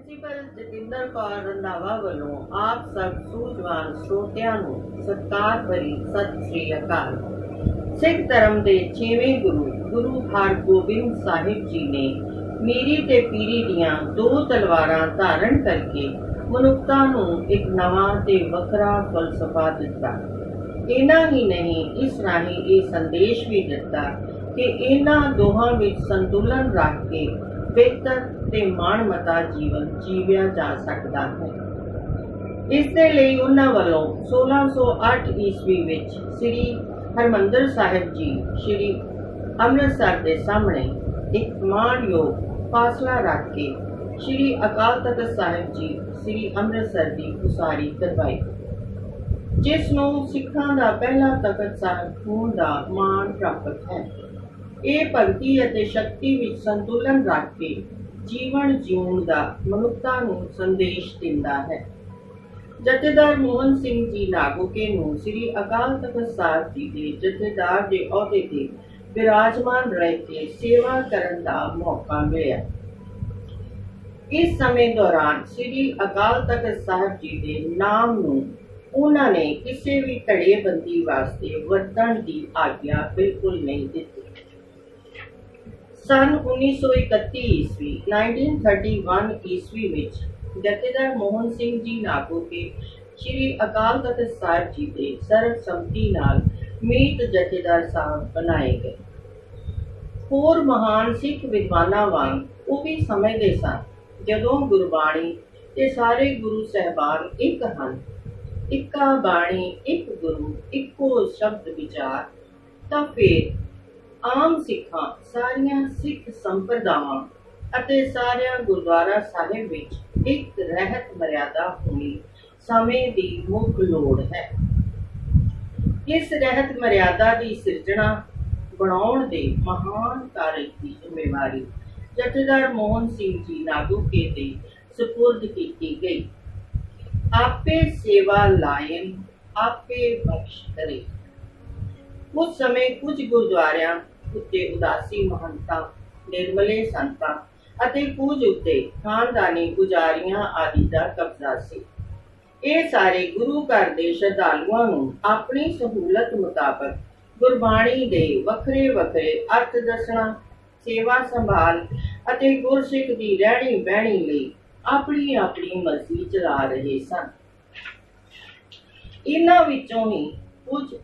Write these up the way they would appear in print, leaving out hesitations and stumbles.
Principal Jatinder Kaur Randhawa ਵੱਲੋਂ ਆਪ ਸਭ ਸੂਝਵਾਨ ਸਰੋਤਿਆਂ ਨੂੰ ਸਤਿਕਾਰ ਭਰੀ ਸਤਿ ਸ੍ਰੀ ਅਕਾਲ। ਸਿੱਖ ਧਰਮ ਦੇ 6ਵੇਂ ਗੁਰੂ ਹਰਗੋਬਿੰਦ ਸਾਹਿਬ ਜੀ ਨੇ ਮੀਰੀ ਤੇ ਪੀਰੀ ਦੀਆਂ ਦੋ ਤਲਵਾਰਾਂ ਧਾਰਨ ਕਰਕੇ ਮਨੁੱਖਤਾ ਨੂੰ ਇੱਕ ਨਵਾਂ ਤੇ ਵੱਖਰਾ ਫਲਸਫਾ ਦਿੱਤਾ। ਇੰਨਾ ਹੀ ਨਹੀਂ, ਇਸ ਰਾਹੀਂ ਇਹ ਸੰਦੇਸ਼ ਵੀ ਦਿੱਤਾ ਕਿ ਇਹਨਾਂ ਦੋਹਾਂ ਵਿੱਚ ਸੰਤੁਲਨ ਰੱਖ ਕੇ ਬਿਹਤਰ ਤੇ ਮਾਣਮੱਤਾ ਜੀਵਨ ਜੀਵਿਆ ਜਾ ਸਕਦਾ ਹੈ। ਇਸ ਦੇ ਲਈ ਉਹਨਾਂ ਵੱਲੋਂ 1608 ਈਸਵੀ ਵਿੱਚ ਸ੍ਰੀ ਹਰਿਮੰਦਰ ਸਾਹਿਬ ਜੀ ਸ੍ਰੀ ਅੰਮ੍ਰਿਤਸਰ ਦੇ ਸਾਹਮਣੇ ਇੱਕ ਮਾਣਯੋਗ ਫਾਸਲਾ ਰੱਖ ਕੇ ਸ੍ਰੀ ਅਕਾਲ ਤਖ਼ਤ ਸਾਹਿਬ ਜੀ ਸ੍ਰੀ ਅੰਮ੍ਰਿਤਸਰ ਦੀ ਉਸਾਰੀ ਕਰਵਾਈ, ਜਿਸ ਨੂੰ ਸਿੱਖਾਂ ਦਾ ਪਹਿਲਾ ਤਖ਼ਤ ਸਾਹਿਬ ਹੋਣ ਦਾ ਮਾਣ ਪ੍ਰਾਪਤ ਹੈ। ਇਹ ਭਗਤੀ ਅਤੇ ਸ਼ਕਤੀ ਵਿੱਚ ਸੰਤੁਲਨ ਰੱਖ ਕੇ ਜੀਵਨ ਜਿਉਣ ਦਾ ਮਨੁੱਖਤਾ ਨੂੰ ਸੰਦੇਸ਼ ਦਿੰਦਾ ਹੈ। ਜਥੇਦਾਰ ਮੋਹਨ ਸਿੰਘ ਜੀ ਨਾਗੋਕੇ ਨੂੰ ਸ੍ਰੀ ਅਕਾਲ ਤਖ਼ਤ ਸਾਹਿਬ ਜੀ ਦੇ ਜਥੇਦਾਰ ਦੇ ਅਹੁਦੇ ਤੇ ਵਿਰਾਜਮਾਨ ਰਹਿ ਕੇ ਸੇਵਾ ਕਰਨ ਦਾ ਮੌਕਾ ਮਿਲਿਆ। ਇਸ ਸਮੇਂ ਦੌਰਾਨ ਸ੍ਰੀ ਅਕਾਲ ਤਖ਼ਤ ਸਾਹਿਬ ਜੀ ਦੇ ਨਾਮ ਨੂੰ ਉਹਨਾਂ ਨੇ ਕਿਸੇ ਵੀ ਧੜੇਬੰਦੀ ਵਾਸਤੇ ਵਰਤਣ ਦੀ ਆਗਿਆ ਬਿਲਕੁਲ ਨਹੀਂ ਦਿੱਤੀ। ਸਨ 1931 ਈਸਵੀ 1931 ਈਸਵੀ ਵਿੱਚ ਜਥੇਦਾਰ ਮੋਹਨ ਸਿੰਘ ਜੀ ਨਾਗੋਕੇ ਸ੍ਰੀ ਅਕਾਲ ਤਖ਼ਤ ਸਾਹਿਬ ਜੀ ਦੇ ਸਰਬਸੰਮਤੀ ਨਾਲ ਮੀਤ ਜਥੇਦਾਰ ਸਾਹਿਬ ਬਣਾਏ ਗਏ। ਹੋਰ ਮਹਾਨ ਸਿੱਖ ਵਿਦਵਾਨਾਂ ਵਾਂਗ ਉਹ ਵੀ ਸਮਝਦੇ ਸਨ, ਜਦੋਂ ਗੁਰਬਾਣੀ ਤੇ ਸਾਰੇ ਗੁਰੂ ਸਾਹਿਬਾਨ ਇੱਕ ਹਨ, ਇੱਕਾ ਬਾਣੀ ਇੱਕ ਗੁਰੂ ਇੱਕੋ ਸ਼ਬਦ ਵਿਚਾਰ, ਤਾਂ ਫਿਰ ਆਮ ਸਿੱਖਾਂ, ਸਾਰੀਆਂ ਸਿੱਖ ਸੰਪਰਦਾਵਾਂ ਅਤੇ ਸਾਰਿਆਂ ਗੁਰਦੁਆਰਾ ਸਾਹਿਬ ਵਿੱਚ ਇੱਕ ਰਹਿਤ ਮਰਿਆਦਾ ਹੋਣੀ ਸਮੇਂ ਦੀ ਮੁੱਖ ਲੋੜ ਹੈ। ਇਸ ਰਹਿਤ ਮਰਿਆਦਾ ਦੀ ਸਿਰਜਣਾ ਬਣਾਉਣ ਦੇ ਮਹਾਨ ਕਾਰਜ ਦੀ ਜ਼ਿੰਮੇਵਾਰੀ ਜਥੇਦਾਰ ਮੋਹਨ ਸਿੰਘ ਜੀ ਨਾਗੋਕੇ ਦੇ ਸਪੁਰਦ ਕੀਤੀ ਗਈ। ਆਪੇ ਸੇਵਾ ਲਾਇਨ ਆਪੇ ਬਖਸ਼ ਕਰੇ। ਉਸ ਸਮੇਂ ਕੁਝ ਗੁਰਦੁਆਰਿਆਂ ਉੱਤੇ ਉਦਾਸੀ ਮਹੰਤਾਂ, ਨਿਰਮਲੇ ਸੰਤਾਂ ਅਤੇ ਕੁਝ ਉੱਤੇ ਖਾਨਦਾਨੀ ਪੁਜਾਰੀਆਂ ਆਦਿ ਦਾ ਕਬਜ਼ਾ ਸੀ। ਇਹ ਸਾਰੇ ਗੁਰੂ ਘਰ ਦੇ ਸ਼ਰਧਾਲੂਆਂ ਨੂੰ ਆਪਣੀ ਸਹੂਲਤ ਮੁਤਾਬਕ ਗੁਰਬਾਣੀ ਦੇ ਵੱਖਰੇ ਵੱਖਰੇ ਅਰਥ ਦੱਸਣਾ, ਸੇਵਾ ਸੰਭਾਲ ਅਤੇ ਗੁਰਸਿੱਖ ਦੀ ਰਹਿਣੀ ਬਹਿਣੀ ਲਈ ਆਪਣੀ ਆਪਣੀ ਮਰਜ਼ੀ ਚਲਾ ਰਹੇ ਸਨ। ਇਹਨਾਂ ਵਿੱਚੋਂ ਹੀ ਕੁਝ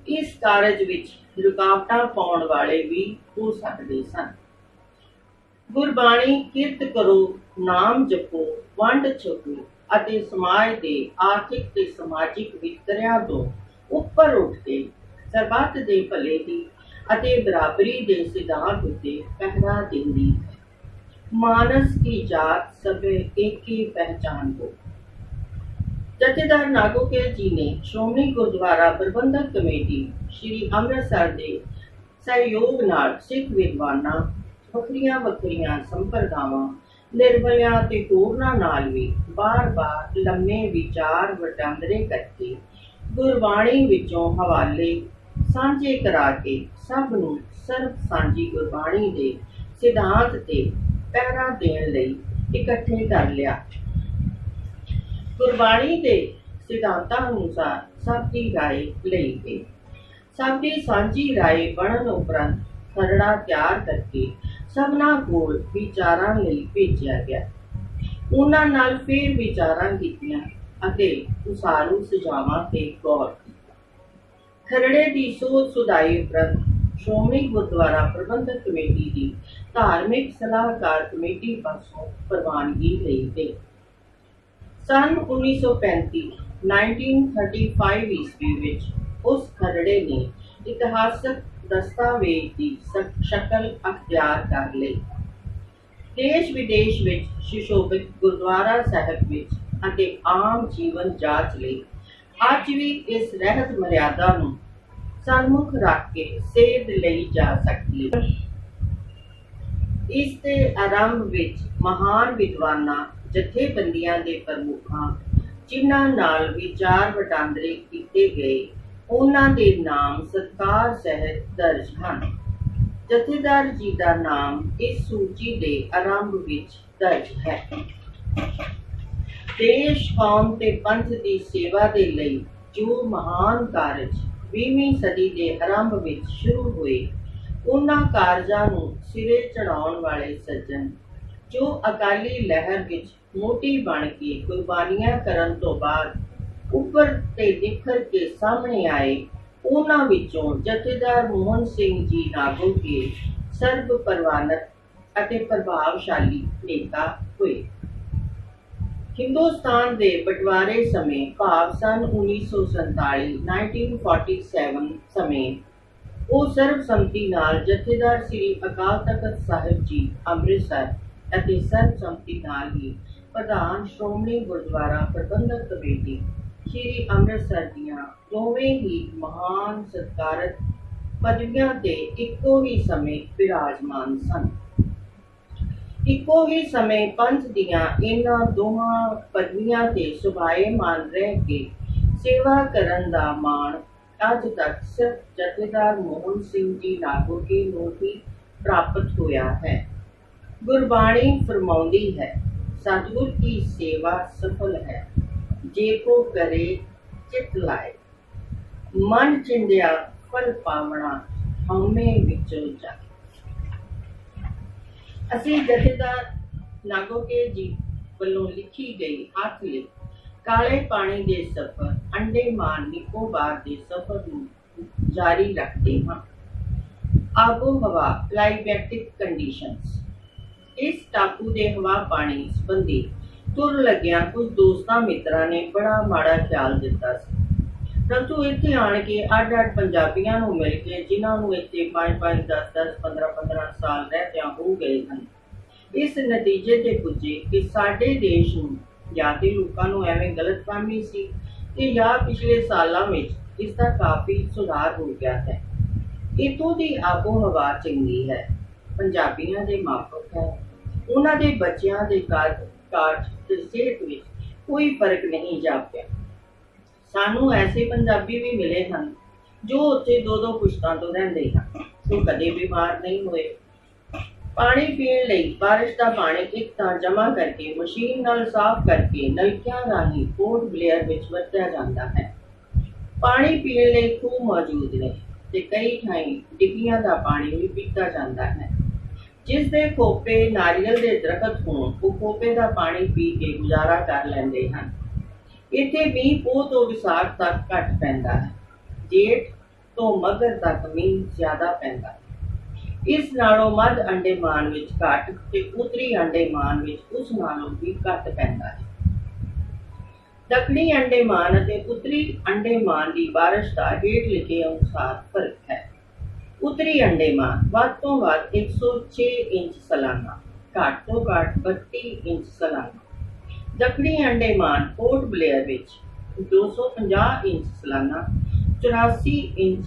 ਇਸ ਕਾਰਜ ਵਿੱਚ ਰੁਕਾਵਟਾਂ ਪਾਉਣ ਵਾਲੇ ਵੀ ਹੋ ਸਕਦੇ ਸਨ। ਗੁਰਬਾਣੀ ਕਿਰਤ ਕਰੋ, ਨਾਮ ਜਪੋ, ਵੰਡ ਛਕੋ ਅਤੇ ਸਮਾਜ ਦੇ ਆਰਥਿਕ ਤੇ ਸਮਾਜਿਕ ਵਿਤਕਰਿਆਂ ਤੋਂ ਉੱਪਰ ਉੱਠ ਕੇ ਸਰਬੱਤ ਦੇ ਭਲੇ ਦੀ ਅਤੇ ਬਰਾਬਰੀ ਦੇ ਸਿਧਾਂਤ ਉੱਤੇ ਪਹਿਰਾ ਦਿੰਦੀ ਹੈ। ਮਾਨਸ ਕੀ ਜਾਤ ਸਭੇ ਇੱਕ ਹੀ ਪਹਿਚਾਨ ਹੋ। ਜਥੇਦਾਰ ਨਾਗੋਕੇ ਜੀ ਨੇ ਸ਼੍ਰੋਮਣੀ ਗੁਰਦੁਆਰਾ ਪ੍ਰਬੰਧਕ ਕਮੇਟੀ ਸ੍ਰੀ ਅੰਮ੍ਰਿਤਸਰ ਦੇ ਸਹਿਯੋਗ ਨਾਲ ਸਿੱਖ ਵਿਦਵਾਨਾਂ, ਵੱਖਰੀਆਂ ਵੱਖਰੀਆਂ ਸੰਪਰਦਾਵਾਂ, ਨਿਰਮਲਿਆਂ ਤੇ ਹੋਰਨਾਂ ਨਾਲ ਵੀ ਬਾਰ-ਬਾਰ ਲੰਮੇ ਵਿਚਾਰ ਵਟਾਂਦਰੇ ਕਰਕੇ ਗੁਰਬਾਣੀ ਵਿੱਚੋਂ ਹਵਾਲੇ ਸਾਂਝੇ ਕਰਾ ਕੇ ਸਭ ਨੂੰ ਸਰਬ ਸਾਂਝੀ ਗੁਰਬਾਣੀ ਦੇ ਸਿਧਾਂਤ ਤੇ ਪਹਿਰਾ ਦੇਣ ਲਈ ਇਕੱਠੇ ਕਰ ਲਿਆ। ਗੁਰਬਾਣੀ ਦੇ ਸਿਧਾਂਤਾਂ ਅਨੁਸਾਰ ਸਭ ਦੀ ਰਾਏ ਲਈ ਗਈ। ਸਭ ਦੀ ਸਾਂਝੀ ਰਾਏ ਬਣਨ ਉਪਰੰਤ ਖਰੜਾ ਤਿਆਰ ਕਰਕੇ ਸਭਨਾਂ ਕੋਲ ਵਿਚਾਰਾਂ ਲਈ ਭੇਜਿਆ ਗਿਆ। ਉਹਨਾਂ ਨਾਲ ਫਿਰ ਵਿਚਾਰਾਂ ਕੀਤੀਆਂ ਅਤੇ ਉਸਾਰੂ ਸੁਝਾਵਾਂ ਤੇ ਗੌਰ ਕੀਤਾ। ਖਰੜੇ ਦੀ ਸੋਧ ਸੁਧਾਈ ਉਪਰੰਤ ਸ਼੍ਰੋਮਣੀ ਗੁਰਦੁਆਰਾ ਪ੍ਰਬੰਧਕ ਕਮੇਟੀ ਦੀ ਧਾਰਮਿਕ ਸਲਾਹਕਾਰ ਕਮੇਟੀ ਪਾਸੋਂ ਪ੍ਰਵਾਨਗੀ ਲਈ ਗਈ। ਸਨ 1935 ਈਸਵੀ ਵਿੱਚ ਉਸ ਖਰੜੇ ਨੇ ਇਤਿਹਾਸਕ ਦਸਤਾਵੇਜ਼ ਦੀ ਸ਼ਕਲ ਅਖਤਿਆਰ ਕਰ ਲਈ। ਦੇਸ਼ ਵਿਦੇਸ਼ ਵਿੱਚ ਸੁਸ਼ੋਭਿਤ ਗੁਰਦੁਆਰਾ ਸਾਹਿਬ ਵਿੱਚ ਅਤੇ ਆਮ ਜੀਵਨ ਜਾਂਚ ਲਈ ਅੱਜ ਵੀ ਇਸ ਰਹਿਤ ਮਰਿਆਦਾ ਨੂੰ ਸਨਮੁਖ ਰੱਖ ਕੇ ਸੇਧ ਲਈ ਜਾ ਸਕਦੀ ਹੈ। ਇਸ ਦੇ ਆਰੰਭ ਵਿੱਚ ਮਹਾਨ ਵਿਦਵਾਨਾਂ, ਜਥੇਬੰਦੀਆਂ ਦੇ ਪ੍ਰਮੁੱਖਾਂ, ਜਿਨ੍ਹਾਂ ਨਾਲ ਵਿਚਾਰ ਵਟਾਂਦਰੇ ਕੀਤੇ ਗਏ, ਉਹਨਾਂ ਦੇ ਨਾਮ ਸਤਿਕਾਰ ਸਹਿਤ ਦਰਜ ਹਨ। ਜਥੇਦਾਰ ਜੀ ਦਾ ਨਾਮ ਇਸ ਸੂਚੀ ਦੇ ਆਰੰਭ ਵਿੱਚ ਦਰਜ ਹੈ। देश कौम ते पंथ की सेवा के लिए जो महान कारज 20वीं सदी के आरंभ में शुरू हुए, उन्हां कारजां नूं सिरे चढ़ाउण वाले सज्जन जो अकाली लहर विच मोटी बन के कुर्बानियां करन तो बाद उपर ते निखर के सामने आए, उन्हां विचों जथेदार मोहन सिंह जी नागो के सर्व परवानत अते प्रभावशाली नेता हुए। हिंदुस्तान के बंटवारे समय भाव सन 1947 1947 समय वो सर्वसम्मति नाल जथेदार श्री अकाल तख्त साहिब जी अमृतसर अते सर्वसम्मति नाल ही प्रधान श्रोमणी गुरुद्वारा प्रबंधक कमेटी श्री अमृतसर दियां दोवें ही महान सत्कारत पदवियां ते इक्को ही समय विराजमान सन। इको ही समय पंथ दियां इन्हां दोहां पदवियां ते सुभाएमान रह के सेवा करन दा माण अज तक सिर्फ जथेदार मोहन सिंह जी नागो के नूं ही प्राप्त होया है। गुरबाणी फरमाउंदी है, सतगुर की सेवा सफल है, जे को करे चित लाए, मन चिंदिया फल पावना, हमें विचों जाए। असी जथेदार नागो के जी वालों लिखी गई हथ लिख काले पानी के सफर अंडेमान निकोबार के सफर नूं जारी रखते हाँ। आबो हवा क्लाइमेटिक कंडीशंस। इस टापू के हवा पानी संबंधी तुर लग्या कुछ दोस्तां मित्रां ने बड़ा माड़ा ख्याल दिता सी, परंतु इत्थे आण के अड अड पंजाबियां नूं मिल के जिन्हां नूं इत्थे 5-5 10-10 15-15 साल रहतियां हो गए हन, इस नतीजे ते पुजे कि साडे देश नूं या ते लोकां नूं एवें गलतफहमी सी ते या पिछले सालां विच इसदा काफ़ी सुधार हो गया है। इत्थों दी आबो हवा चंगी है, पंजाबियां दे मापक है, उन्हां दे बच्चियां दे काट ते सेहत विच कोई फर्क नहीं जापया। सानू ऐसे पंजाबी भी मिले हैं जो उत्थे 2-2 पुश्तां तो रहिंदे हन, तो कदे बीमार नहीं हुए। पानी पीण लई बारिश का पानी एक तां जमा करके मशीन नाल साफ करके नलकियां राही पोर्ट ब्लेयर विच वरतिया जांदा है। पानी पीण लई खूह मौजूद ने ते कई ठाईं डिग्गियां दा पानी भी पीता जांदा है। जिस दे खोपे नारियल दे दरखत होण, वो खोपे दा पानी पी के गुजारा कर लैंदे हन। इत्थे मीह पोह तो विसाख तक घट पैंदा है, जेठ तो मगर तक मीह ज्यादा पैंदा है। इस नालों मध्य अंडेमान विच घट ते उत्तरी अंडेमान विच उस नालों भी घट पैंदा है। दक्षिणी अंडेमान अते उत्तरी अंडेमान की बारिश का हेठ लिखे अनुसार फर्क है। उत्तरी अंडेमान वध तो वध 106 इंच सालाना, घट तो घट 32 इंच सालाना। दक्षिणी अंडेमान पोर्ट ब्लेयर विच 250 इंच सालाना, 84 इंच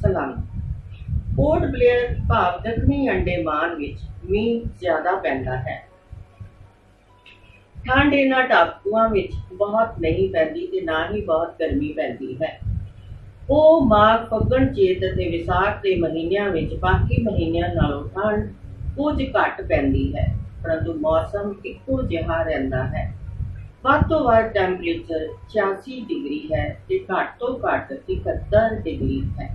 सालाना। पोर्ट ब्लेयर भाव दक्षिणी अंडेमान विच मीह ज्यादा पैंदा है। ठंड इन्हां टापूआं विच बहुत नहीं पैंदी ते ना ही बहुत गर्मी पैंदी है। वो माघ फग्गण चेत ते विसाख के महीनिਆਂ विच बाकी महीनिਆਂ नालों ठंड कुछ घट पैंदी है, परंतु मौसम इक्को जिहा रहिंदा है। वध तो वध टैंपरेचर 86 डिग्री है ते घट तो घट 71 डिग्री है।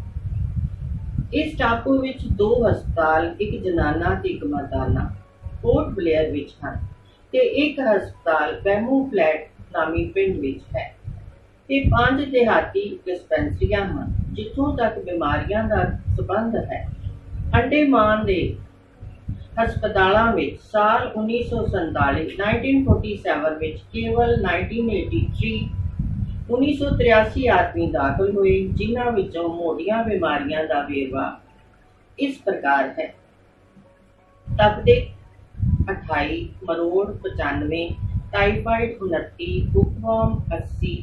इस टापू विच 2 हस्पताल, एक जनाना ते एक मर्दाना पोर्ट ब्लेयर विच हैं ते एक हस्पताल बैमू फ्लैट नामी पिंड विच है ते 5 देहाती डिस्पेंसरियां हैं जिथों तक बीमारियां का संबंध है। अंडेमान दे हस्पतालों में साल 1947 1947 विच केवल 1983 आदमी दाखिल हुए, जिन्हां विचों मोटियां बीमारियां का वेरवा इस प्रकार है। तपदिक 28, मरोड़ 95, टाइफाइड 29, बुकवर्म 80,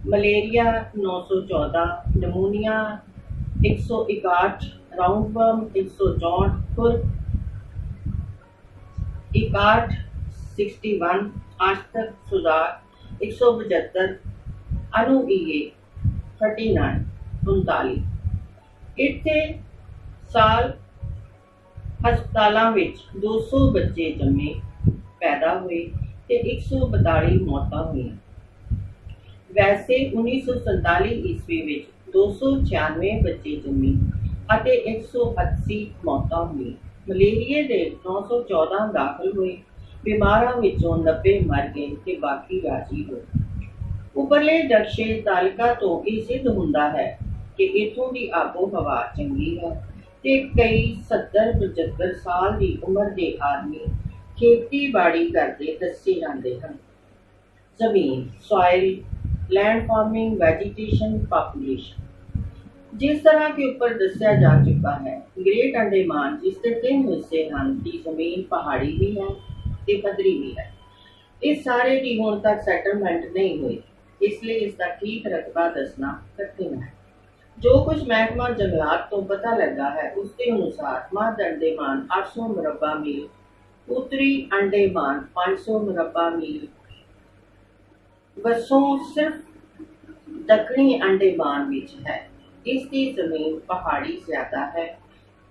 मलेरिया 914, नमूनिया 161, राउंडवर्म 164, खुर 61, 61, आश्तक सुधार 175, अनुईए 39, 39। इत्थे साल हस्पतालों में 200 बच्चे जम्मे पैदा हुए, ਤੇ 142 ਮੌਤਾਂ ਹੋਈਆਂ। ਵੈਸੇ 1947 ਈਸਵੀ ਵਿੱਚ 296 ਬੱਚੇ ਜੰਮੇ ਅਤੇ 180 ਮੌਤਾਂ ਹੋਈਆਂ। ਮਲੇਰੀਏ ਦੇ 914 ਦਾਖਲ ਹੋਏ, ਬਿਮਾਰਾਂ ਵਿੱਚੋਂ 90 ਮਰ ਗਏ ਤੇ ਬਾਕੀ ਰਾਜੀ ਹੋਏ। ਉੱਪਰਲੇ ਨਕਸ਼ੇ ਤਾਲਿਕਾ ਤੋਂ ਇਹ ਸਿੱਧ ਹੁੰਦਾ ਹੈ ਕਿ ਇੱਥੋਂ ਦੀ ਆਬੋ ਹਵਾ ਚੰਗੀ ਹੈ ਤੇ ਕਈ 70-75 ਸਾਲ ਦੀ ਉਮਰ ਦੇ ਆਦਮੀ ਖੇਤੀਬਾੜੀ ਕਰਦੇ ਦੱਸੇ ਜਾਂਦੇ ਹਨ। ਜ਼ਮੀਨ, ਸॉइल, लैंड फार्मिंग, वेजिटेशन, पॉपुलेशन। जिस तरह के ऊपर दसिया जा चुका है, ग्रेट अंडेमान जिसके 3 हिस्से हैं की जमीन पहाड़ी भी है ते पद्धरी भी है। इस सारे की हुण तक सैटलमेंट नहीं हुई, इसलिए इसका ठीक रकबा दसना कठिन है। जो कुछ महकमा जंगलात तो पता लगा है उसके अनुसार मध्य अंडेमान 800 मुरबा मील, उत्तरी अंडेमान 500 मुरबा मील, वसों सिर्फ दक्षिणी अंडेमान विच है। इसकी जमीन पहाड़ी ज्यादा है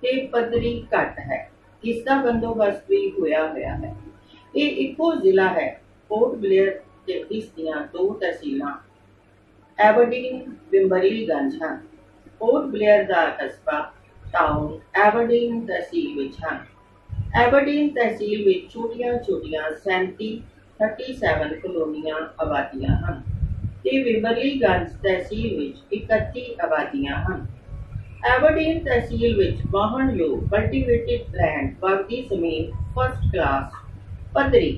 ते पद्धरी घट है। इसका बंदोबस्त भी होया है। ये इको जिला है। पोर्ट ब्लेयर ते इस दियां 2 तहसीलां एबरडीन, बिम्बरलीगंज हैं। पोर्ट ब्लेयर दा कस्बा टाउन एबरडीन तहसील विच हैं। एबरडीन तहसील विच छोटियां 37 कलोनियां आबादियां हैं ते विम्बरलीगंज तहसील विच 31 आबादियां हैं। एबरडीन तहसील विच वाहन योग कल्टीवेटेड लैंड वगदी जमीन फर्स्ट क्लास पद्धरी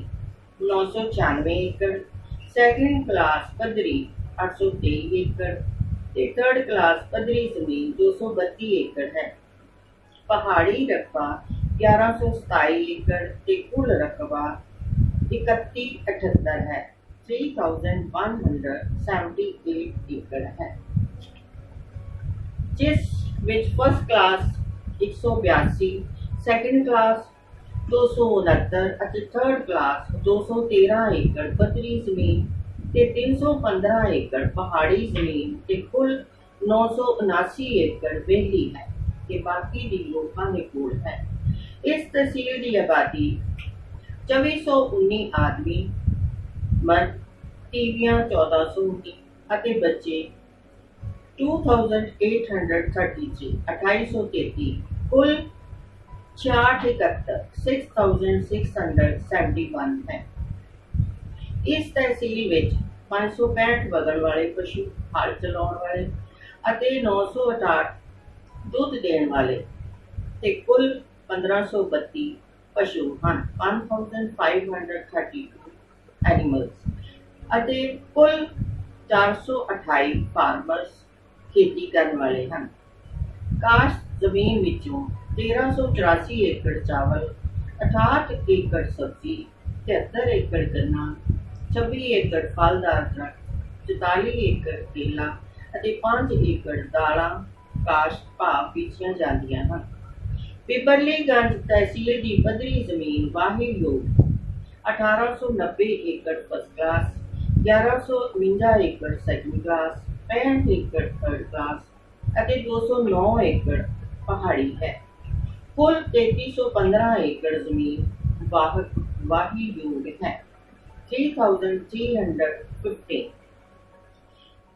996 एकड़, सैकंड क्लास पद्धरी 823 एकड़ ते थर्ड क्लास पद्धरी जमीन 232 एकड़ है। पहाड़ी रकबा 1127 एकड़ ते कुल रकबा 3178 है। 3178 एकड़ है, जिस which first class 182, second class 269 और थर्ड क्लास 213 एकड़ पद्धरी जमीन ते 315 एकड़ पहाड़ी जमीन ते कुल 979 एकड़ वेली है ते बाकी दी लोकां दे कोल है। इस तहसील की आबादी 2419 आदमी, मर्द, टीवियां 1419 अते बच्चे 2833 2833, कुल 6671 है। इस तहसील विच 565 वगण वाले पशु, हल चलाउण वाले अते 968 दुध देण वाले ते कुल 1532 पशु हैं। 1532 एनिमल्स अते कुल 428 फार्मर्स खेती करने वाले हैं। काश्त जमीन विचों 1384 एकड़ चावल, 68 एकड़ सब्जी, 73 एकड़ गन्ना, 26 एकड़ फलदार दरख्त, 44 एकड़ केला अते 5 एकड़ दालां काश्त भाव बेचियां जांदियां हैं। बिम्बरलीगंज तहसील की पद्धरी जमीन वाही योग 1890 एकड़ फर्स्ट क्लास, 1152 एकड़ सैकंड क्लास, 65 एकड़ थर्ड क्लास अते 209 एकड़ पहाड़ी है। कुल 3315 एकड़ जमीन वाही योग है। 3350,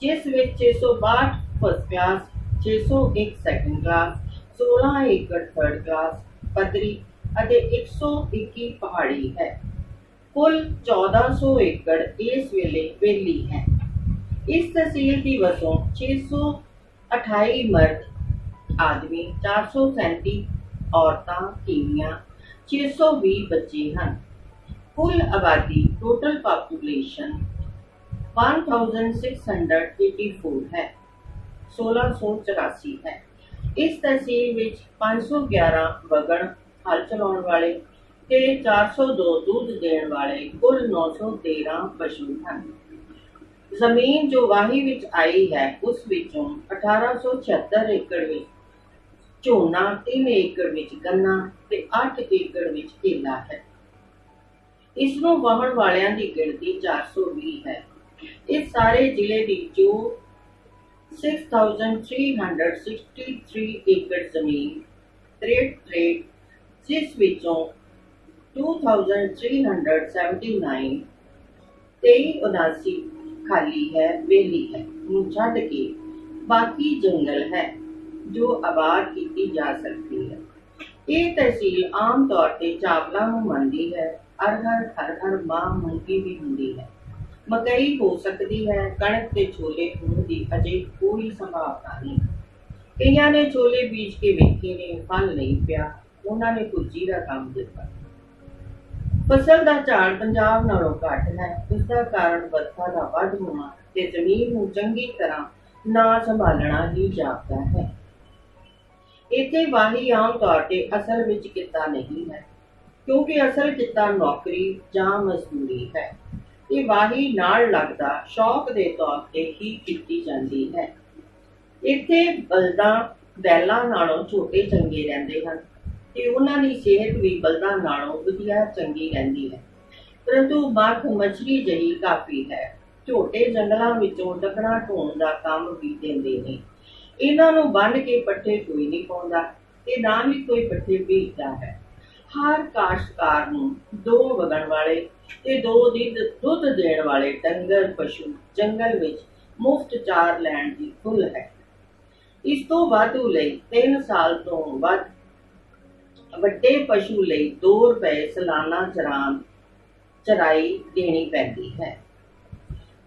जिस विच 662 फर्स्ट क्लास, 601 सैकंड क्लास, 16 एकड़ थर्ड क्लास पद्धरी अते 121 पहाड़ी है। कुल 1400 एकड़ इस वेले वेली है। इस तहसील की वसों 628 मर्द आदमी, 437 औरतां टीवियां, 620 बच्चे हैं। कुल आबादी टोटल पॉपुलेशन 1684 है, 1684 है। इस तहसील विच 511 वगण हल चलाउण वाले ते 402 दूध देण वाले कुल 913 पशु हैं। जमीन जो वाही विच आई है उस विचों 1876 एकड़ विच झोना, 3 एकड़ विच गन्ना ते 8 एकड़ विच केला है। इसनों वाहण वालियां दी गिणती 420 है। इस सारे जिले दी जो 6363 एकड़ जमीन ट्रेड जिस विचों 2379 2379 खाली है, वेली है ਨੂੰ ਛੱਡ ਕੇ बाकी जंगल है जो आबाद की जा सकती है। ये तहसील आम तौर पर चावलों ਨੂੰ ਮੰਨਦੀ है। हर मां मुंगी भी ਹੁੰਦੀ है। मकई हो सकती है, कणक ते छोले होने की अजे कोई संभावना नहीं। कईयां ने छोले बीज के वेखे ने, फल नहीं पिया, उन्होंने कुर्जी का काम दिता। फसल का झाड़ पंजाब नालों घट है। इसका कारण बरखा का वध होना ते जमीन नूं चंगी तरह ना संभालना ही जापदा है। इत्थे वाही आम तौर पर असल विच किता नहीं है, क्योंकि असल किता नौकरी जां मजदूरी है। ये वाही नाल लगदा शौक दे तौर ते ही कीती जांदी है। इत्थे बलदां बैलां नालों छोटे चंगे रहिंदे हन ते उन्हां दी सेहत भी बलदां नालों वधिया चंगी रहिंदी है। परंतु मੱਖ मछली जही काफी है। छोटे जंगलों विचों डकणा ढोण दा काम भी देंदे ने। इन्हां नूं बंन के पट्ठे कोई नहीं पाउंदा ते ना ही कोई पट्ठे बीजदा है। हर काश्तकार नूं दो वगण वाले ते दो दुध देण वाले डंगर पशु जंगल विच मुफ्त चार लैण दी खुल है। इस तो वाधू लई 3 साल तो वध ਵੱਡੇ पशु लई 2 रुपए सालाना चराई देनी पैंदी है।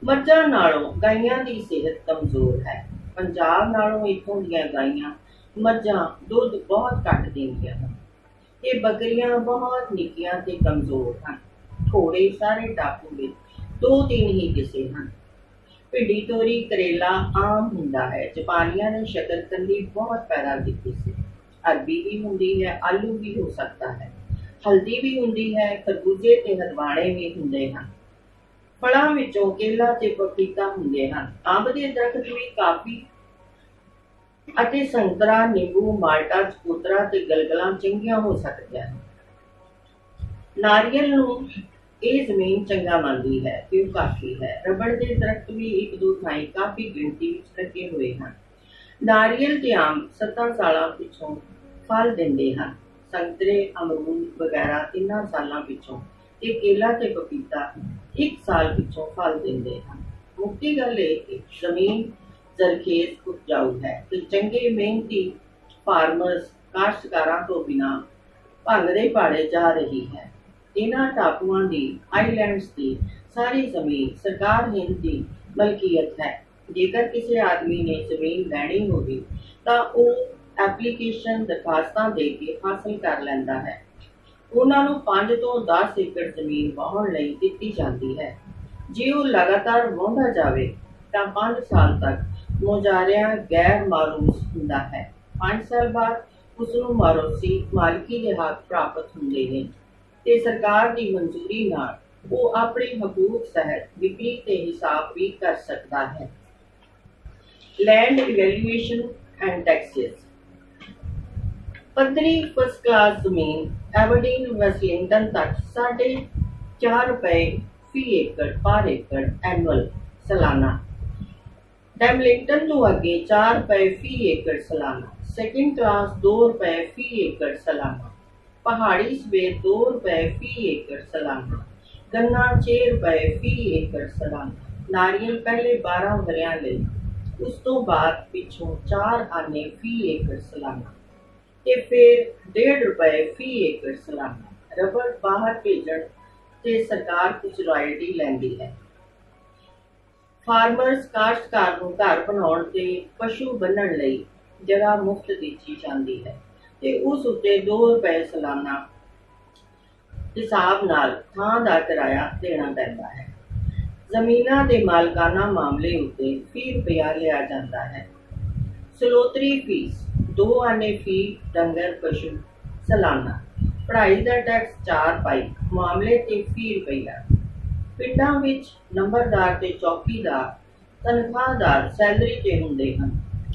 मੱਝਾਂ नालों गाइयां दी सेहत कमजोर है। पंजाब नालों इत्थों दीयां गाइयां मੱਝਾਂ दुध बहुत घट देंदियां हन ते बकरियां बहुत निक्कियां ते कमजोर हन। घोड़े सारे टापू विच 2-3 ही किसे हन। भिंडी तोरी करेला आम हुंदा है। जापानियां ने शकरकंदी बहुत पैदा की सी। अरबी भी हुंदी है, आलू भी हो सकता है, हल्दी भी हुंदी है, खरबूजे ते हरवाणे भी हुंदे हन। फलां विचों केला ते पपीता हुंदे हन। अंब दे दरखत भी काफी अते संतरा, नींबू, माल्टा, चकोतरा ते गलगलां चंगियां हो सकदियां हन। नारियल नूं ਇਹ ਜ਼ਮੀਨ ਚੰਗਾ ਮੰਨਦੀ ਹੈ ਕਿ ਉਹ ਕਾਫੀ ਹੈ। ਰਬੜ ਦੇ ਦਰਖਤ ਵੀ 1-2 ਥਾਈਂ ਕਾਫੀ ਗਿਣਤੀ ਵਿੱਚ ਲੱਗੇ ਹੋਏ ਹਨ। ਨਾਰੀਅਲ ਤੇ ਆਮ 7 ਸਾਲਾਂ ਪਿੱਛੋਂ ਫਲ ਦਿੰਦੇ ਹਨ। ਸੰਤਰੇ, ਅਮਰੂਦ ਵਗੈਰਾ 3 ਸਾਲਾਂ ਪਿੱਛੋਂ ਤੇ ਕੇਲਾ ਤੇ ਪਪੀਤਾ 1 ਸਾਲ ਪਿੱਛੋਂ ਫਲ ਦਿੰਦੇ ਹਨ। ਮੁੱਢੀ ਗੱਲ ਇਹ ਕਿ ਜ਼ਮੀਨ ਜ਼ਰਖੇਜ਼ ਉਪਜਾਊ ਹੈ ਤੇ ਚੰਗੇ ਮਿਹਨਤੀ ਫਾਰਮਰਸ ਕਾਸ਼ਤਕਾਰਾਂ ਤੋਂ ਬਿਨਾਂ ਭੰਗਦੇ ਭਾੜੇ ਜਾ ਰਹੀ ਹੈ। इन्हां टापुआं दी आइलैंड्स की सारी जमीन सरकार हिंद की मलकीयत है। जेकर किसी आदमी ने जमीन लैनी होवे तां ओह एप्लीकेशन दरखास्तां दे के हासिल कर लैंदा है। उन्हां नूं 5 ਤੋਂ 10 एकड़ जमीन वाहण लई दित्ती जांदी है। जे ओह लगातार वाहुंदा जावे तां 5 साल तक मुजारिया गैर मारूस हुंदा है। 5 साल बाद उसनूं मारूसी मालकी दे हक प्राप्त हुंदे ने ते सरकार की मंजूरी नाल वो अपने हकूक तहत बिक्री ते हिसाब भी कर सकता है। Land evaluation and taxes. पत्नी फर्स्ट क्लास जमीन एबरडीन वेस्टलिंगटन तक 4.5 रुपए फी एकड़ पर एकड़ एनुअल सालाना। डेमलिंगटन तो अगे 4 रुपए फी एकड़ सालाना। सेकंड क्लास 2 रुपए फी एकड़ सालाना। पहाड़ी सफेद 2 रुपए फी एकड़ सालाना। गन्ना 6 रुपए फी एकड़ सालाना। नारियल पहले 12 वरियां लई, उस तो बाद पिछों 4 आने फी एकड़ सालाना ते फिर 1.5 रुपए फी एकड़ सालाना। रबड़ बाहर भेजण ते सरकार कुछ रॉयल्टी लैंदी है। फार्मर्स काश्तकार नूं घर बनाउण ते पशु बन्नण लई जगह मुफ्त दित्ती जांदी है ते उस उत्ते 2 रुपए सालाना हिसाब नाल थां दा किराया देना पैंदा है। जमीनां दे मालकाना मामले उत्ते फी रुपया लिया जाता है। सलोतरी फीस 2 आने फी डंगर पशु सालाना। पढ़ाई दा टैक्स 4 पाई, मामले ते फी रुपया। पिंडां विच नंबरदार ते चौकीदार तनख्वाहदार सैलरी ते हुंदे हन।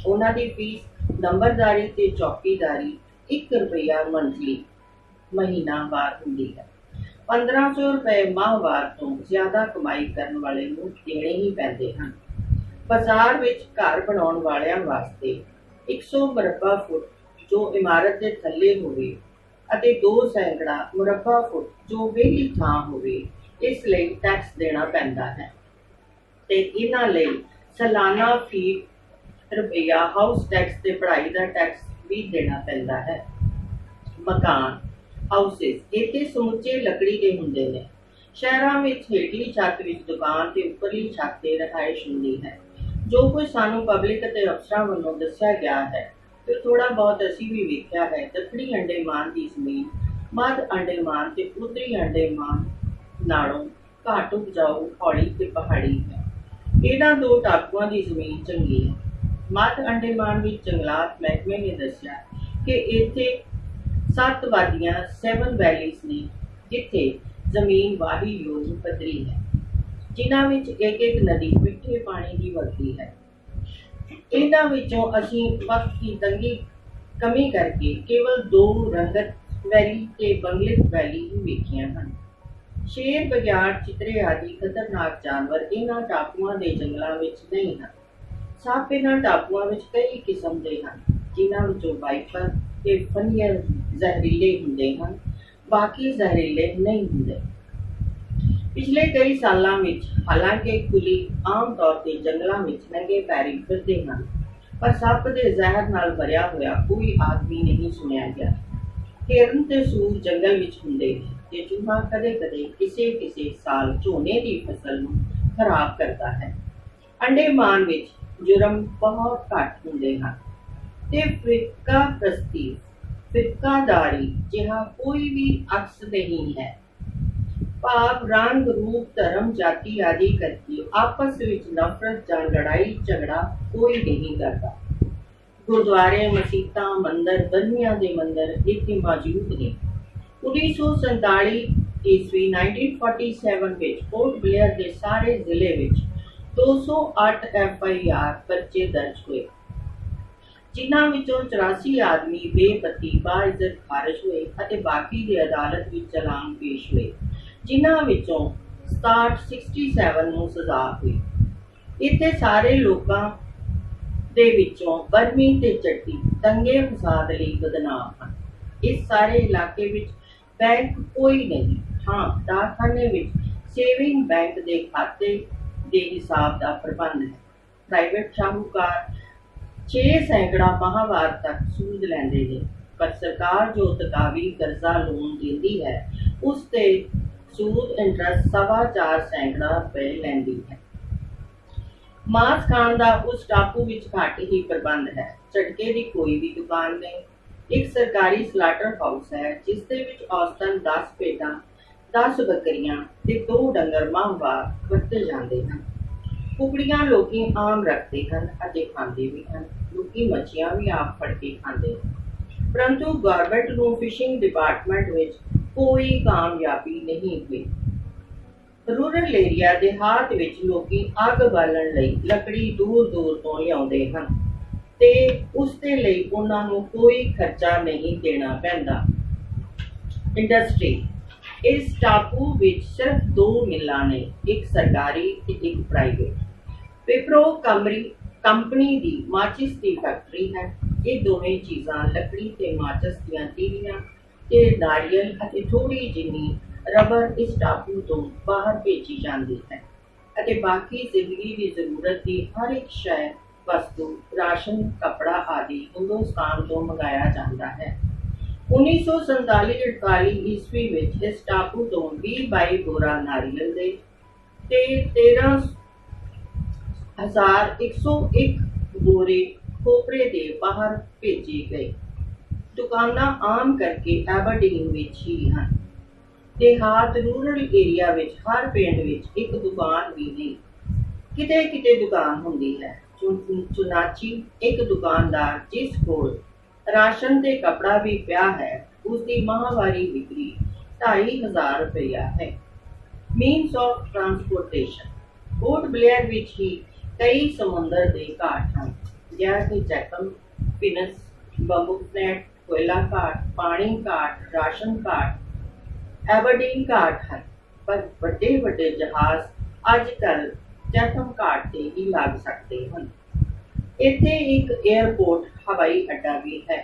उन्हां दी फीस नंबरदारी ते चौकीदारी 1 रुपया मंथली महीनावार हुंदी है। 1500 रुपए माहवार तो ज्यादा कमाई करने वाले नूं देने ही पैंदे हन। बाजार विच घर बनाउण वालियां वास्ते 100 मरबा फुट जो इमारत के थल्ले होवे ਅਤੇ 2 ਸੈਂਕੜਾ ਮੁਰੱਬਾ ਫੁੱਟ ਜੋ ਵਿਹਲੀ ਥਾਂ ਹੋਵੇ ਇਸ ਲਈ ਟੈਕਸ ਦੇਣਾ ਪੈਂਦਾ ਹੈ ਤੇ ਇਹਨਾਂ ਲਈ ਸਾਲਾਨਾ ਫੀਸ ਰੁਪਇਆ ਹਾਊਸ ਟੈਕਸ ਤੇ ਪੜ੍ਹਾਈ ਦਾ ਟੈਕਸ ਵੀ ਦੇਣਾ ਪੈਂਦਾ ਹੈ। ਮਕਾਨ ਹਾਊਸਿਸ ਇੱਥੇ ਸਮੁੱਚੇ ਲੱਕੜੀ ਦੇ ਹੁੰਦੇ ਨੇ। ਸ਼ਹਿਰਾਂ ਵਿੱਚ ਹੇਠਲੀ ਛੱਤ ਵਿੱਚ ਦੁਕਾਨ ਤੇ ਉੱਪਰਲੀ ਛੱਤ ਤੇ ਰਿਹਾਇਸ਼ ਹੁੰਦੀ ਹੈ। ਜੋ ਕੁਝ ਸਾਨੂੰ ਪਬਲਿਕ ਅਤੇ ਅਫਸਰਾਂ ਵੱਲੋਂ ਦੱਸਿਆ ਗਿਆ ਹੈ ਤੇ ਥੋੜਾ ਬਹੁਤ ਅਸੀਂ ਵੀ ਵੇਖਿਆ ਹੈ, ਦੱਖਣੀ ਅੰਡੇਮਾਨ ਦੀ ਜ਼ਮੀਨ ਮੱਧ ਅੰਡੇਮਾਨ ਤੇ ਉੱਤਰੀ ਅੰਡੇਮਾਨ ਨਾਲੋਂ ਘੱਟ ਉਪਜਾਊ, ਹੌਲੀ ਤੇ ਪਹਾੜੀ ਹੈ। ਇਹਨਾਂ 2 ਟਾਪੂਆਂ ਦੀ ਜ਼ਮੀਨ ਚੰਗੀ ਹੈ। ਮੱਧ ਅੰਡੇਮਾਨ ਵਿੱਚ ਜੰਗਲਾਤ ਮਹਿਕਮੇ ਨੇ ਦੱਸਿਆ ਕਿ ਇੱਥੇ 7 ਵਾਦੀਆਂ 7 ਵੈਲੀਜ਼ ਨੇ ਜਿੱਥੇ ਜ਼ਮੀਨ ਵਾਹੀ ਯੋਗ ਪੱਧਰੀ ਹੈ, ਜਿਨ੍ਹਾਂ ਵਿੱਚ ਇੱਕ ਨਦੀ ਮਿੱਠੇ ਪਾਣੀ ਦੀ ਵਗਦੀ ਹੈ। ਇਹਨਾਂ ਵਿੱਚੋਂ ਅਸੀਂ ਵਕਤ ਦੀ ਤੰਗੀ ਕਮੀ ਕਰਕੇ ਕੇਵਲ 2 ਰੰਗਤ ਵੈਲੀ ਤੇ ਬੰਗਲਿਤ ਵੈਲੀ ਹੀ ਵੇਖੀਆਂ ਹਨ। ਸ਼ੇਰ, ਬਘਿਆੜ, ਚਿੱਤਰੇ ਆਦਿ ਖਤਰਨਾਕ ਜਾਨਵਰ ਇਹਨਾਂ ਟਾਪੂਆਂ ਦੇ ਜੰਗਲਾਂ ਵਿੱਚ ਨਹੀਂ ਹਨ। ਸੱਪ ਇਹਨਾਂ ਟਾਪੂਆਂ ਵਿੱਚ ਕਈ ਕਿਸਮ ਦੇ ਹਨ, ਜਿਨ੍ਹਾਂ ਵਿੱਚੋਂ ਵਾਈਪਰ ਤੇ ਫਨੀਅਰ ਜ਼ਹਿਰੀਲੇ ਹੁੰਦੇ ਹਨ, ਬਾਕੀ ਜ਼ਹਿਰੀਲੇ ਨਹੀਂ ਹੁੰਦੇ। ਪਿਛਲੇ ਕਈ ਸਾਲਾਂ ਵਿੱਚ ਹਾਲਾਂਕਿ ਕੁਲੀ ਆਮ ਤੌਰ ਤੇ ਜੰਗਲਾਂ ਵਿੱਚ ਨੰਗੇ ਪੈਰੀਂ ਫਿਰਦੇ ਹਨ, ਪਰ ਸੱਪ ਦੇ ਜ਼ਹਿਰ ਨਾਲ ਭਰਿਆ ਹੋਇਆ ਕੋਈ ਆਦਮੀ ਨਹੀਂ ਸੁਣਿਆ ਗਿਆ। ਹਿਰਨ ਤੇ ਸੂਰ ਜੰਗਲ ਵਿੱਚ ਹੁੰਦੇ ਨੇ ਤੇ ਚੂਹਾ ਕਦੇ-ਕਦੇ ਕਿਸੇ ਸਾਲ ਝੋਨੇ ਦੀ ਫਸਲ ਨੂੰ ਖਰਾਬ ਕਰਦਾ ਹੈ। ਅੰਡੇਮਾਨ ਵਿੱਚ ਜੁਰਮ ਬਹੁਤ ਘੱਟ ਹੁੰਦੇ ਹਨ ਤੇ ਫਿਰਕਾਦਾਰੀ ਜਿਹਾ ਕੋਈ ਵੀ ਅਕਸ ਨਹੀਂ ਹੈ। ਭਾਵ ਰੰਗ, ਰੂਪ, ਧਰਮ, ਜਾਤੀ ਆਦਿ ਕਰਕੇ ਆਪਸ ਵਿੱਚ ਨਫ਼ਰਤ ਜਾਂ ਲੜਾਈ ਝਗੜਾ ਕੋਈ ਨਹੀਂ ਕਰਦਾ। ਗੁਰਦੁਆਰੇ, ਮਸੀਤਾਂ, ਮੰਦਰ, ਬਰਮੀਆਂ ਦੇ ਮੰਦਰ ਇੱਥੇ ਮੌਜੂਦ ਨੇ। 1947 ਈਸਵੀ 1947 ਵਿੱਚ ਪੋਰਟ ਬਲੇਅਰ ਦੇ ਸਾਰੇ ਜ਼ਿਲ੍ਹੇ ਵਿੱਚ 208 FIR ਪਰਚੇ ਦਰਜ ਹੋਏ, ਜਿਨ੍ਹਾਂ ਵਿੱਚੋਂ 84 ਆਦਮੀ ਬੇਪਤੀ ਬਾਇਜ਼ਤ ਖਾਰਜ ਹੋਏ ਅਤੇ ਬਾਕੀ ਦੇ ਅਦਾਲਤ ਵਿੱਚ ਚਲਾਨ ਪੇਸ਼ ਹੋਏ, ਜਿਨ੍ਹਾਂ ਵਿੱਚੋਂ 67 ਨੂੰ ਸਜ਼ਾ ਹੋਈ। ਇੱਥੇ ਸਾਰੇ ਲੋਕਾਂ ਦੇ ਵਿੱਚੋਂ ਬਰਮੀ ਤੇ ਚੱਟੀ ਦੰਗੇ ਫਸਾਦ ਲਈ ਬਦਨਾਮ ਹਨ। ਇਸ ਸਾਰੇ ਇਲਾਕੇ ਵਿੱਚ ਬੈਂਕ ਕੋਈ ਨਹੀਂ। ਹਾਂ, ਡਾਕਖਾਨੇ ਵਿੱਚ ਸੇਵਿੰਗ ਬੈਂਕ ਦੇ ਖਾਤੇ ਦੇ ਹਿਸਾਬ ਦਾ ਪ੍ਰਬੰਧ ਹੈ। ਪ੍ਰਾਈਵੇਟ ਸ਼ਾਹੂਕਾਰ 6 ਸੈਂਕੜਾ ਮਾਹਵਾਰ ਤੱਕ ਸੂਦ ਲੈਂਦੇ ਨੇ, ਪਰ ਸਰਕਾਰ ਜੋ ਤਕਾਵੀ ਕਰਜ਼ਾ ਲੋਨ ਦਿੰਦੀ ਹੈ ਉਸ ਤੇ ਸੂਦ ਇੰਟਰਸਟ 4.25 ਸੈਂਕੜਾ ਰੁਪਏ ਲੈਂਦੀ ਹੈ। ਮਾਸ ਖਾਣ ਦਾ ਉਸ ਟਾਪੂ ਵਿੱਚ ਘੱਟ ਹੀ ਪ੍ਰਬੰਧ ਹੈ। ਝਟਕੇ ਦੀ ਕੋਈ ਵੀ ਦੁਕਾਨ ਨਹੀਂ। ਇੱਕ ਸਰਕਾਰੀ ਸਲਾਟਰ ਹਾਊਸ ਹੈ ਜਿਸ ਦੇ ਵਿੱਚ ਔਸਤਨ 10 ਭੇਡਾਂ, 10 ਬੱਕਰੀਆਂ ਤੇ 2 ਡੰਗਰ ਮਾਹਵਾਰ ਵਰਤੇ ਜਾਂਦੇ ਹਨ। ਕੁਕੜੀਆਂ ਲੋਕੀ ਆਮ ਰੱਖਦੇ ਹਨ ਅਤੇ ਖਾਂਦੇ ਵੀ ਹਨ। ਲੋਕੀ ਮੱਛੀਆਂ ਵੀ ਆਪ ਫੜ ਕੇ ਖਾਂਦੇ ਹਨ, ਪਰੰਤੂ ਗਵਰਨਮੈਂਟ ਨੂੰ ਫਿਸ਼ਿੰਗ ਡਿਪਾਰਟਮੈਂਟ ਵਿੱਚ ਕੋਈ ਕਾਮਯਾਬੀ ਨਹੀਂ ਹੋਈ। ਰੂਰਲ ਏਰੀਆ ਦੇਹਾਤ ਵਿੱਚ ਲੋਕੀ ਅੱਗ ਬਾਲਣ ਲਈ ਲੱਕੜੀ ਦੂਰ ਤੋਂ ਲਿਆਉਂਦੇ ਹਨ ਤੇ ਉਸ ਦੇ ਲਈ ਉਹਨਾਂ ਨੂੰ ਕੋਈ ਖਰਚਾ ਨਹੀਂ ਦੇਣਾ ਪੈਂਦਾ। ਇੰਡਸਟਰੀ ਇਸ ਟਾਪੂ ਵਿੱਚ ਸਿਰਫ 2 ਮਿੱਲਾਂ ਨੇ, ਇੱਕ ਸਰਕਾਰੀ ਤੇ ਇੱਕ ਪ੍ਰਾਈਵੇਟ। ਵਿਪਰੋ ਕੰਪਨੀ ਦੀ ਮਾਚਿਸ ਦੀ ਫੈਕਟਰੀ ਹੈ। ਇਹ ਦੋਵੇਂ ਚੀਜ਼ਾਂ ਲੱਕੜੀ ਤੇ ਮਾਚਿਸ ਦੀਆਂ ਤੀਲੀਆਂ ਤੇ ਨਾਰੀਅਲ ਅਤੇ ਥੋੜੀ ਜਿੰਨੀ ਰਬੜ ਇਸ ਟਾਪੂ ਤੋਂ ਬਾਹਰ ਭੇਜੀ ਜਾਂਦੀ ਹੈ ਅਤੇ ਬਾਕੀ ਜ਼ਿੰਦਗੀ ਦੀ ਜ਼ਰੂਰਤ ਦੀ ਹਰ ਇੱਕ ਸ਼ੈ, ਵਸਤੂ, ਰਾਸ਼ਨ, ਕੱਪੜਾ ਆਦਿ ਹਿੰਦੁਸਤਾਨ ਤੋਂ ਮੰਗਾਇਆ ਜਾਂਦਾ ਹੈ। 1947-48 ਈਸਵੀ ਵਿੱਚ ਇਸ ਟਾਪੂ ਤੋਂ 20-22 ਬੋਰਾ ਨਾਰੀਅਲ ਦੇ ਤੇ 13,101 ਬੋਰੇ ਖੋਪਰੇ ਦੇ ਬਾਹਰ ਭੇਜੇ ਗਏ। ਦੁਕਾਨਾਂ ਆਮ ਕਰਕੇ ਐਬਰਡੀਨ ਵਿੱਚ ਹੀ ਹਨ। ਦੇਹਾਤ ਰੂਰਲ ਏਰੀਆ ਵਿੱਚ ਹਰ ਪਿੰਡ ਵਿੱਚ ਇੱਕ ਦੁਕਾਨ ਵੀ ਨਹੀਂ, ਕਿਤੇ ਦੁਕਾਨ ਹੁੰਦੀ ਹੈ। ਚੁਨਾਚੀ ਇੱਕ ਦੁਕਾਨਦਾਰ ਜਿਸ ਕੋਲ ਰਾਸ਼ਨ ਤੇ ਕੱਪੜਾ ਵੀ ਪਿਆ ਹੈ, ਉਸ ਦੀ ਮਾਹਵਾਰੀ ਵਿਕਰੀ 2,500 ਰੁਪਇਆ ਹੈ। Means of transportation port Blair ਵਿੱਚ ਹੀ ਕਈ ਸਮੁੰਦਰ ਦੇ ਘਾਟ ਹਨ, ਜਿਵੇਂ ਕਿ ਜੈਕਮ, ਫਿਨਸ, ਬੰਬੂਕਨੈਟ, ਕੋਇਲਾ ਘਾਟ, ਪਾਣੀ ਘਾਟ, ਰਾਸ਼ਨ ਘਾਟ, ਐਬਰਡੀਨ ਘਾਟ ਹਨ। ਪਰ ਵੱਡੇ ਜਹਾਜ਼ ਅੱਜ ਕੱਲ੍ਹ ਜੈਕਮ ਘਾਟ ਤੇ ਹੀ ਲੱਗ ਸਕਦੇ ਹਨ। ਇੱਥੇ ਇੱਕ ਏਅਰਪੋਰਟ, ਹਵਾਈ ਅੱਡਾ ਵੀ ਹੈ।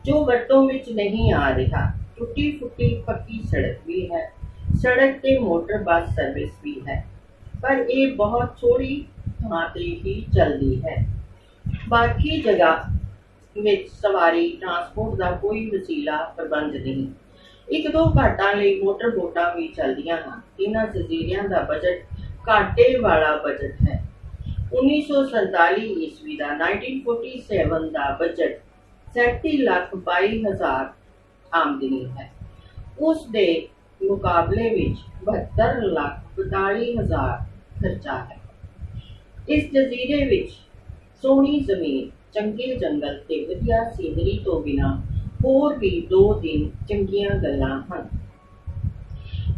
जो वरतों विच नहीं आ रहा। टुटी फुटी पक्की सड़क भी है, सड़क ते मोटर बस सर्विस भी है, पर ये बहुत थोड़ी थां ते ही चलती है। बाकी जगह विच सवारी ट्रांसपोर्ट का कोई वसीला प्रबंध नहीं। एक दो घाटां लई मोटर बोटां भी चलदियां हन। इन्हां जजीरियां दा बजट घाटे वाला बजट है। 1947 ईस्वी का 1947 का बजट 37,22,000 आमदनी है। उस दे मुकाबले विच 72,42,000 खर्चा है। इस जजीरे विच सोहनी जमीन, चंगे जंगल ते वधिया सीनरी तो बिना होर भी दो दिन चंगियां गल्लां हन।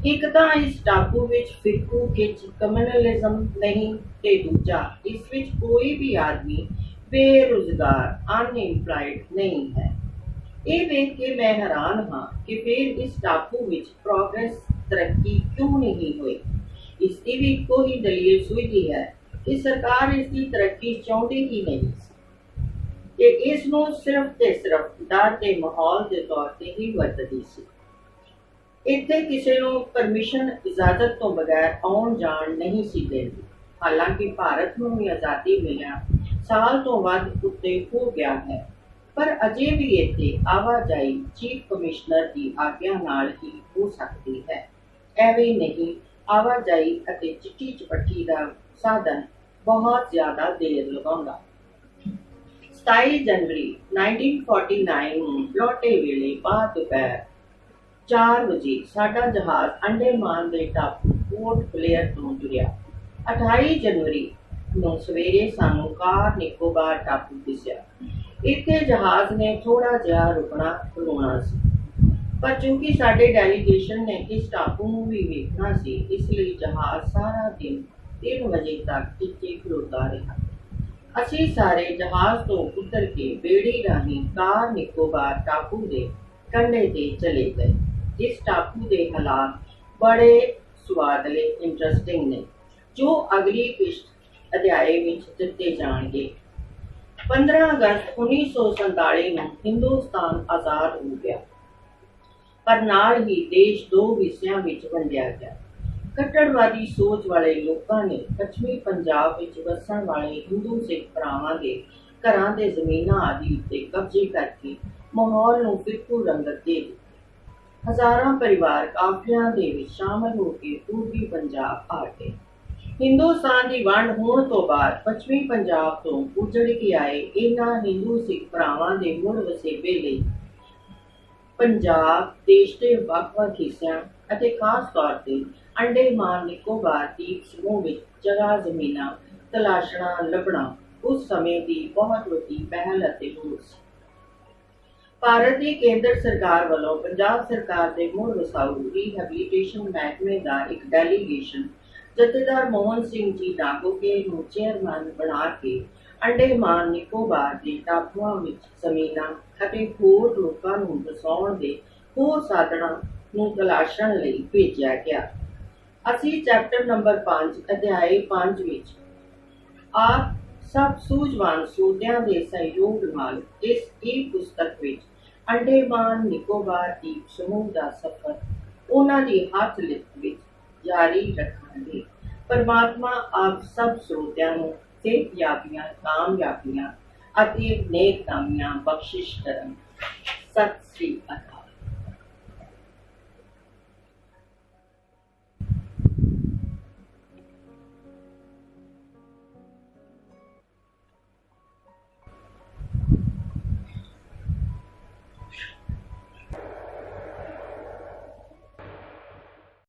एक तां इस टापू विच फिरकू किच कम्युनलिज्म नहीं ते दूजा इस विच कोई भी आदमी बेरोजगार अनएम्प्लॉयड नहीं है। ये वेख के मैं हैरान हाँ कि फिर इस टापू विच प्रोग्रेस तरक्की क्यों नहीं हुई। इसकी भी कोई दलील सुझदी है कि सरकार इसकी तरक्की चाहती ही नहीं कि इसनूं सिर्फ ते सिर्फ डर के माहौल के तौर ते ही वरतदी सी। इत्थे किसी नूं परमिशन इजाजत तो बगैर आउण जाण नहीं सी देंदी। हालांकि भारत नूं भी आज़ादी मिलिया साल तो वध उत्ते हो गया है, पर अजे भी इत्थे आवाजाई चीफ कमिश्नर की आग्या नाल ही हो सकती है। एवें नहीं, आवाजाई अते चिट्टी चपट्टी का साधन बहुत ज्यादा देर लगाउंदा। 27 जनवरी 1949 नूं लौटे वेले बाद दोपहर 4 बजे साडा जहाज अंडेमान के टापू पोर्ट ब्लेयर तो तुरिया। 28 जनवरी नूं सवेरे सानू कार निकोबार टापू दिसिया। इत्थे जहाज ने थोड़ा जिहा रुकना खलोना सी, पर चूंकि साडे डेलीगेशन ने इस टापू नूं भी वेखना सी, इसलिए जहाज सारा दिन 3 बजे तक इत्थे खलोता रहा। असीं सारे जहाज तो उतर के बेड़ी राही कार निकोबार टापू के कंढे ते चले गए। इस टापू के हालात बड़े स्वादले इंटरेस्टिंग ने, जो अगली किश्त अध्याय विच दिते जाणगे। 15 अगस्त 1947 में हिंदुस्तान आज़ाद हो गया, पर नाल ही देश दो हिस्सों में वंडिया गया। कट्टरवादी सोच वाले लोगों ने पश्चिमी पंजाब विच वसण वाले हिंदू सिख भरावां दे घरां ते जमीनां आदि उत्ते कब्जे करके माहौल नूं फिरकू रंगत दे दी। हज़ारां परिवार काफिलियां दे विच शामिल होकर पूर्वी पंजाब आ गए। हिंदुस्तान की वंड होने तो बाद पश्चिमी पंजाब तो उजड़ के आए इन्हां हिंदू सिख भरावां दे मुड़ वसेबे लई पंजाब देश के ਵੱਖ-ਵੱਖ हिस्सिਆਂ ਅਤੇ खास तौर ते अंडेमान निकोबार द्वीप समूह विच जगह जमीनां तलाशना लभना उस समय की बहुत वड्डी पहल ਅਤੇ लोड़ सी। भारत की केंद्र सरकार वालों पंजाब सरकार के मुड़ वसाऊ रिहैबिलिटेशन महकमे का एक डेलीगेशन जथेदार मोहन सिंह जी नागोके नूं चेयरमैन बना के अंडेमान निकोबार के टापुआं विच जमीनां ਅਤੇ होर लोकां नूं वसाउण दे होर साधनां नूं तलाशण लई भेजिया गया। असीं चैप्टर नंबर 5 अध्याय 5 विच आप सब सूझवान श्रोतिਆਂ ਦੇ सहयोग नाल इस ई पुस्तक विच अंडेमान निकोबार द्वीप समूह का सफर उन्हां दी हथ लिखत विच जारी रखांगे। परमात्मा आप सब श्रोतिਆਂ ਨੂੰ सेहतयाबियां, कामयाबियां ਅਤੇ नेककामियां बख्शिश करन। सत श्री अकाल।